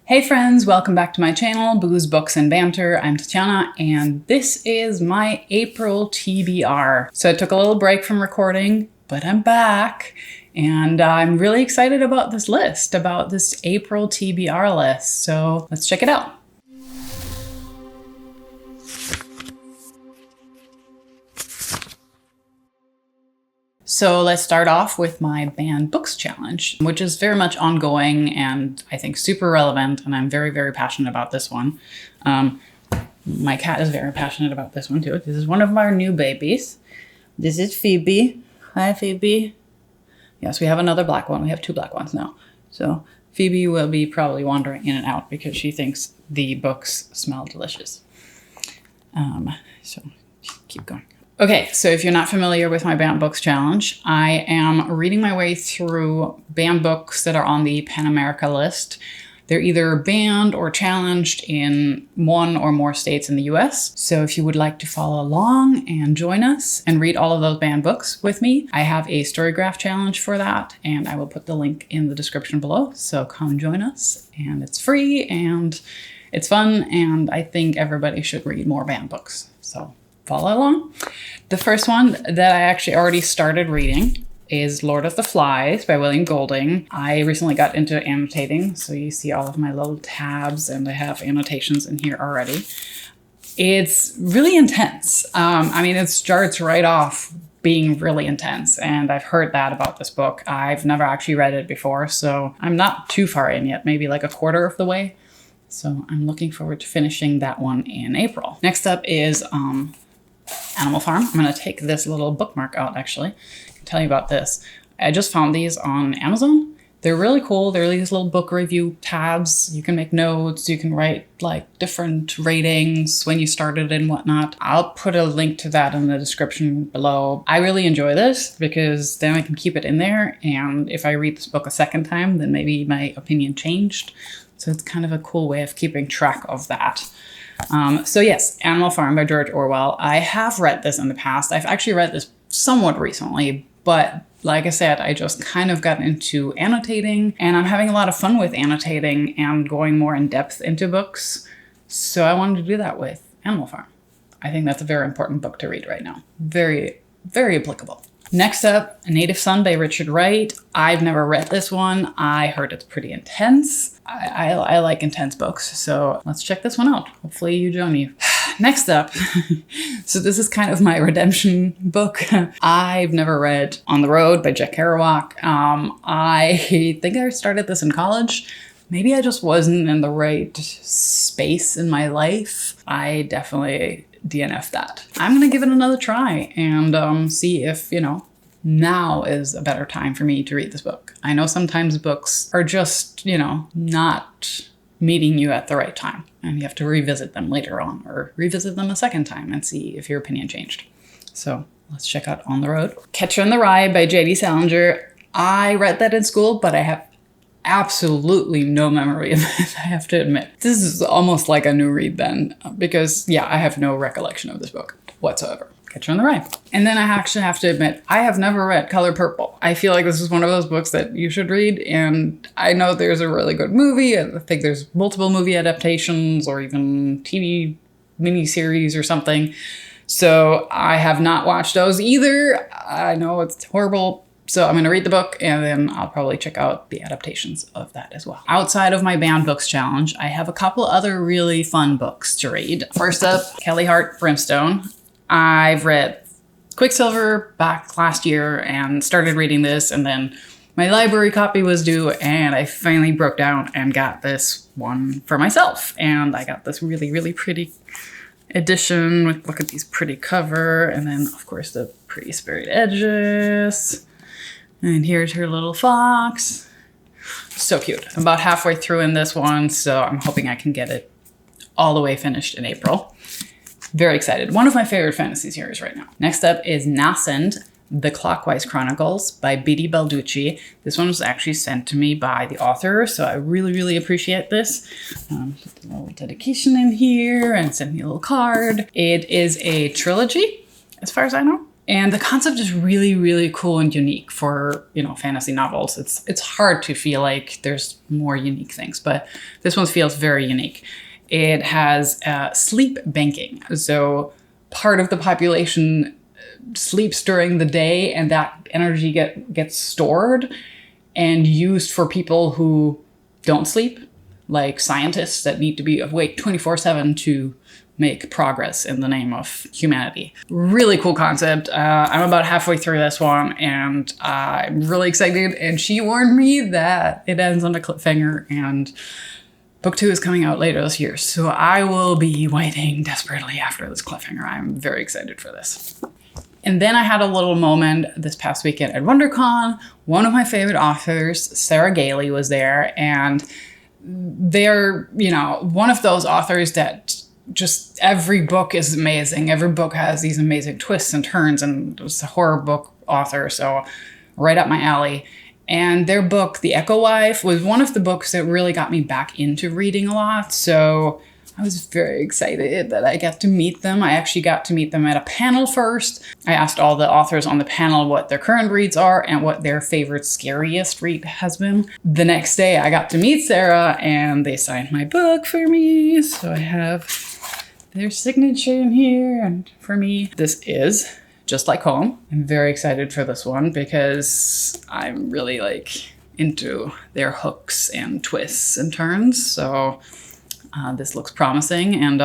Hey friends, welcome back to my channel, Booze, Books, and Banter. I'm Tatiana, and this is my April TBR. So I took a little break from recording, but I'm back, and I'm really excited about this list, about this April TBR list. So let's check it out. So let's start off with my banned books challenge, which is very much ongoing and I think super relevant, and I'm very, very passionate about this one. My cat is very passionate about this one too. This is one of our new babies. This is Phoebe. Hi, Phoebe. Yes, we have another black one. We have two black ones now. So Phoebe will be probably wandering in and out because she thinks the books smell delicious. So keep going. Okay, so if you're not familiar with my banned books challenge, I am reading my way through banned books that are on the Pan America list. They're either banned or challenged in one or more states in the US. So if you would like to follow along and join us and read all of those banned books with me, I have a StoryGraph challenge for that, and I will put the link in the description below. So come join us, and it's free and it's fun, and I think everybody should read more banned books. So follow along. The first one that I actually already started reading is Lord of the Flies by William Golding. I recently got into annotating, so you see all of my little tabs, and I have annotations in here already. It's really intense. I mean, it starts right off being really intense, and I've heard that about this book. I've never actually read it before, so I'm not too far in yet, maybe like a quarter of the way. So I'm looking forward to finishing that one in April. Next up is Animal Farm. I'm going to take this little bookmark out, actually. I can tell you about this. I just found these on Amazon. They're really cool. They're these little book review tabs. You can make notes. You can write like different ratings when you started and whatnot. I'll put a link to that in the description below. I really enjoy this because then I can keep it in there. And if I read this book a second time, then maybe my opinion changed. So it's kind of a cool way of keeping track of that. So yes, Animal Farm by George Orwell. I have read this in the past. I've actually read this somewhat recently, but like I said, I just kind of got into annotating, and I'm having a lot of fun with annotating and going more in depth into books. So I wanted to do that with Animal Farm. I think that's a very important book to read right now. Very, very applicable. Next up, A Native Son by Richard Wright. I've never read this one. I heard it's pretty intense. I like intense books, so let's check this one out. Hopefully you join me. Next up, so this is kind of my redemption book. I've never read On the Road by Jack Kerouac. I think I started this in college. Maybe I just wasn't in the right space in my life. I definitely DNF'd that. I'm gonna give it another try and see if, now is a better time for me to read this book. I know sometimes books are just, not meeting you at the right time, and you have to revisit them later on or revisit them a second time and see if your opinion changed. So let's check out On the Road. Catcher in the Rye by J.D. Salinger. I read that in school, but I have absolutely no memory of it, I have to admit. This is almost like a new read then, because I have no recollection of this book whatsoever. Catcher in the Rye. And then I actually have to admit, I have never read Color Purple. I feel like this is one of those books that you should read, and I know there's a really good movie. I think there's multiple movie adaptations or even TV miniseries or something. So I have not watched those either. I know it's horrible. So I'm going to read the book, and then I'll probably check out the adaptations of that as well. Outside of my banned books challenge, I have a couple other really fun books to read. First up, Callie, Hart, Brimstone. I've read Quicksilver back last year and started reading this, and then my library copy was due, and I finally broke down and got this one for myself. And I got this really, really pretty edition with, look at these pretty cover, and then of course the pretty sprayed edges. And here's her little fox. So cute. I'm about halfway through in this one, so I'm hoping I can get it all the way finished in April. Very excited. One of my favorite fantasy series right now. Next up is Nascent, The Clockwise Chronicles by B.D. Balducci. This one was actually sent to me by the author, so I really, really appreciate this. Put a little dedication in here and sent me a little card. It is a trilogy, as far as I know. And the concept is really, really cool and unique for, fantasy novels. It's hard to feel like there's more unique things, but this one feels very unique. It has sleep banking. So part of the population sleeps during the day, and that energy gets stored and used for people who don't sleep, like scientists that need to be awake 24/7 to make progress in the name of humanity. Really cool concept. I'm about halfway through this one, and I'm really excited. And she warned me that it ends on a cliffhanger, and book 2 is coming out later this year. So I will be waiting desperately after this cliffhanger. I'm very excited for this. And then I had a little moment this past weekend at WonderCon. One of my favorite authors, Sarah Gailey, was there, and they're, one of those authors that just every book is amazing. Every book has these amazing twists and turns, and it's a horror book author, so right up my alley. And their book, The Echo Wife, was one of the books that really got me back into reading a lot. So I was very excited that I got to meet them. I actually got to meet them at a panel first. I asked all the authors on the panel what their current reads are and what their favorite scariest read has been. The next day I got to meet Sarah, and they signed my book for me. So I have their signature in here, and for me, this is Just Like Home. I'm very excited for this one because I'm really into their hooks and twists and turns. So this looks promising, and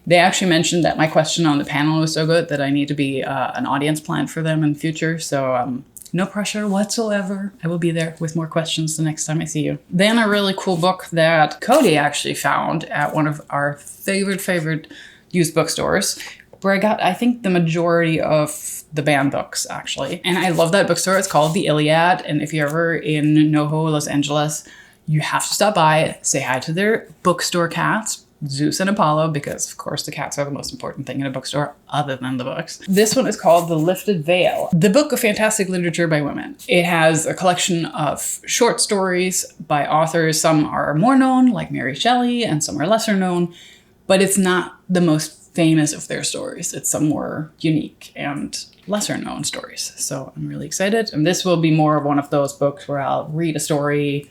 they actually mentioned that my question on the panel was so good that I need to be an audience plan for them in the future. So no pressure whatsoever. I will be there with more questions the next time I see you. Then a really cool book that Cody actually found at one of our favorite used bookstores, where I got, I think, the majority of the banned books, actually. And I love that bookstore. It's called The Iliad. And if you're ever in NoHo, Los Angeles, you have to stop by, say hi to their bookstore cats, Zeus and Apollo, because of course the cats are the most important thing in a bookstore other than the books. This one is called The Lifted Veil, the book of fantastic literature by women. It has a collection of short stories by authors. Some are more known, like Mary Shelley, and some are lesser known, but it's not the most famous of their stories. It's some more unique and lesser known stories. So I'm really excited. And this will be more of one of those books where I'll read a story,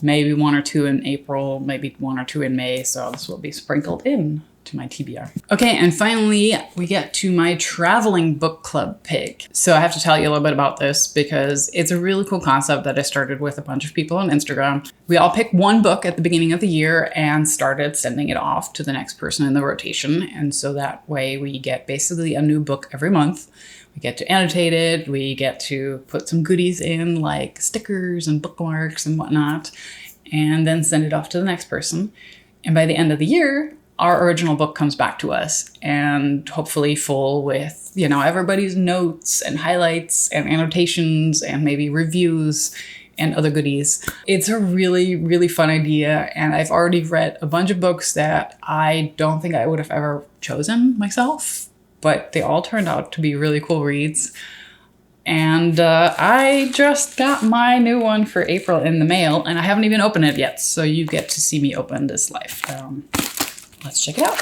maybe 1 or 2 in April, maybe 1 or 2 in May. So this will be sprinkled in to my TBR. Okay, and finally we get to my traveling book club pick. So I have to tell you a little bit about this because it's a really cool concept that I started with a bunch of people on Instagram. We all picked one book at the beginning of the year and started sending it off to the next person in the rotation. And so that way we get basically a new book every month. We get to annotate it. We get to put some goodies in like stickers and bookmarks and whatnot, and then send it off to the next person. And by the end of the year, our original book comes back to us, and hopefully full with, everybody's notes and highlights and annotations and maybe reviews and other goodies. It's a really, really fun idea. And I've already read a bunch of books that I don't think I would have ever chosen myself, but they all turned out to be really cool reads. And I just got my new one for April in the mail, and I haven't even opened it yet. So you get to see me open this live. Let's check it out.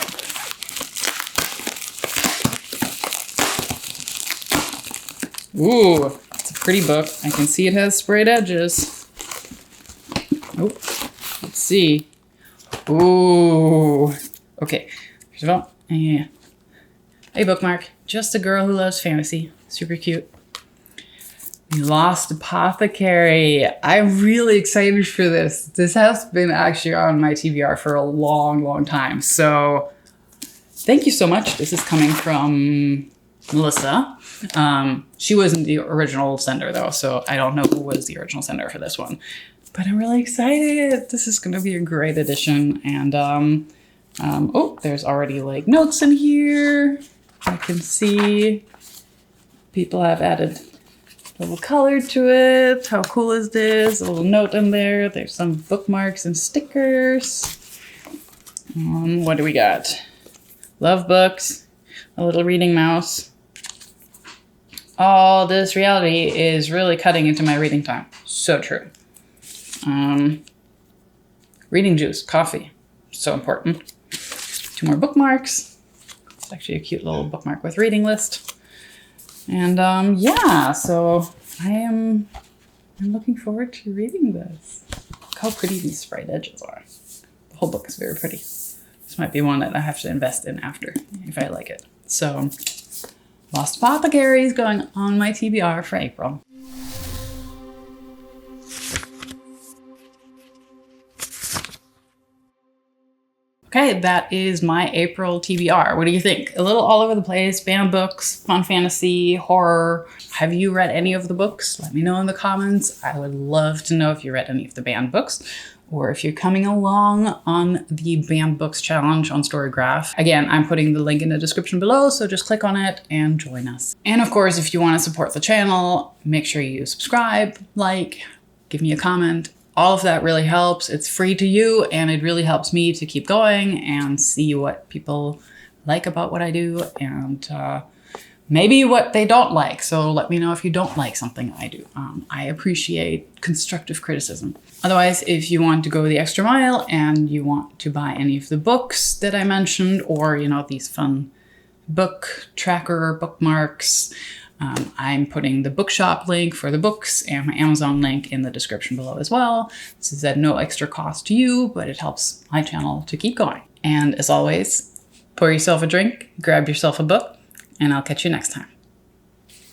Ooh, it's a pretty book. I can see it has sprayed edges. Oh, let's see. Ooh. Okay, first of all, yeah. Hey, bookmark. Just a girl who loves fantasy. Super cute. Lost Apothecary. I'm really excited for this. This has been actually on my TBR for a long, long time. So thank you so much. This is coming from Melissa. She wasn't the original sender though, so I don't know who was the original sender for this one. But I'm really excited. This is going to be a great addition. And oh, there's already like notes in here. I can see people have added a little color to it. How cool is this? A little note in there. There's some bookmarks and stickers. What do we got? Love books. A little reading mouse. All this reality is really cutting into my reading time. So true. Reading juice, coffee. So important. 2 more bookmarks. It's actually a cute little bookmark with reading list. And yeah, so I'm looking forward to reading this. Look how pretty these sprayed edges are. The whole book is very pretty. This might be one that I have to invest in after if I like it. So Lost Apothecary is going on my TBR for April. Okay, that is my April TBR. What do you think? A little all over the place, banned books, fun fantasy, horror. Have you read any of the books? Let me know in the comments. I would love to know if you read any of the banned books or if you're coming along on the banned books challenge on StoryGraph. Again, I'm putting the link in the description below, so just click on it and join us. And of course, if you want to support the channel, make sure you subscribe, like, give me a comment. All of that really helps. It's free to you, and it really helps me to keep going and see what people like about what I do and maybe what they don't like. So let me know if you don't like something I do. I appreciate constructive criticism. Otherwise, if you want to go the extra mile and you want to buy any of the books that I mentioned, or, you know, these fun book tracker bookmarks, I'm putting the bookshop link for the books and my Amazon link in the description below as well. This is at no extra cost to you, but it helps my channel to keep going. And as always, pour yourself a drink, grab yourself a book, and I'll catch you next time.